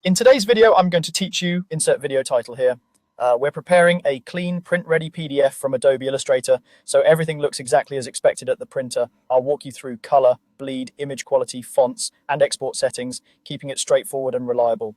In today's video, I'm going to teach you, insert video title here. We're preparing a clean print-ready PDF from Adobe Illustrator, so everything looks exactly as expected at the printer. I'll walk you through color, bleed, image quality, fonts, and export settings, keeping it straightforward and reliable.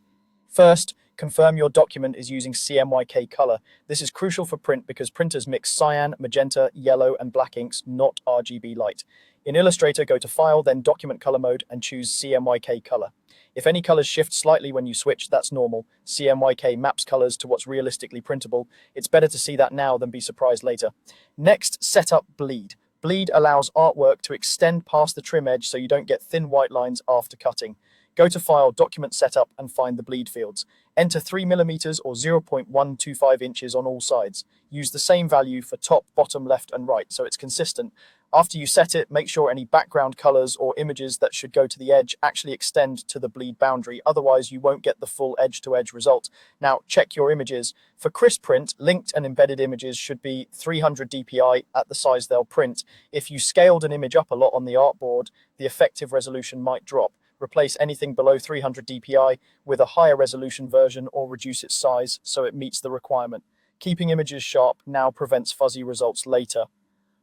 First, confirm your document is using CMYK color. This is crucial for print because printers mix cyan, magenta, yellow, and black inks, not RGB light. In Illustrator, go to File, then Document Color Mode, and choose CMYK color. If any colors shift slightly when you switch, that's normal. CMYK maps colors to what's realistically printable. It's better to see that now than be surprised later. Next, set up bleed. Bleed allows artwork to extend past the trim edge so you don't get thin white lines after cutting. Go to File, Document Setup, and find the bleed fields. Enter 3mm or 0.125 inches on all sides. Use the same value for top, bottom, left, and right, so it's consistent. After you set it, make sure any background colors or images that should go to the edge actually extend to the bleed boundary, otherwise you won't get the full edge-to-edge result. Now, check your images. For crisp print, linked and embedded images should be 300 dpi at the size they'll print. If you scaled an image up a lot on the artboard, the effective resolution might drop. Replace anything below 300 dpi with a higher resolution version or reduce its size so it meets the requirement. Keeping images sharp now prevents fuzzy results later.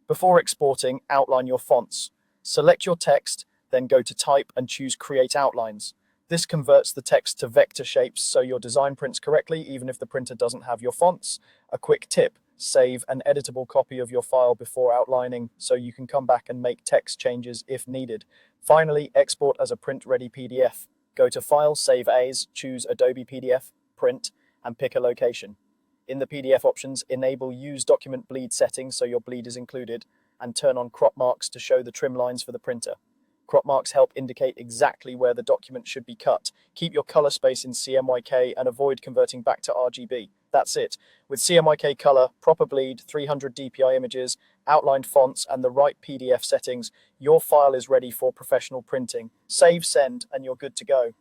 Before exporting, outline your fonts. Select your text, then go to Type and choose Create Outlines. This converts the text to vector shapes so your design prints correctly even if the printer doesn't have your fonts. A quick tip: save an editable copy of your file before outlining so you can come back and make text changes if needed. Finally, export as a print-ready PDF. Go to File, Save As, choose Adobe PDF, Print, and pick a location. In the PDF options, enable Use Document Bleed settings so your bleed is included, and turn on crop marks to show the trim lines for the printer. Crop marks help indicate exactly where the document should be cut. Keep your color space in CMYK and avoid converting back to RGB. That's it. With CMYK color, proper bleed, 300 dpi images, outlined fonts, and the right PDF settings, your file is ready for professional printing. Save, send, and you're good to go.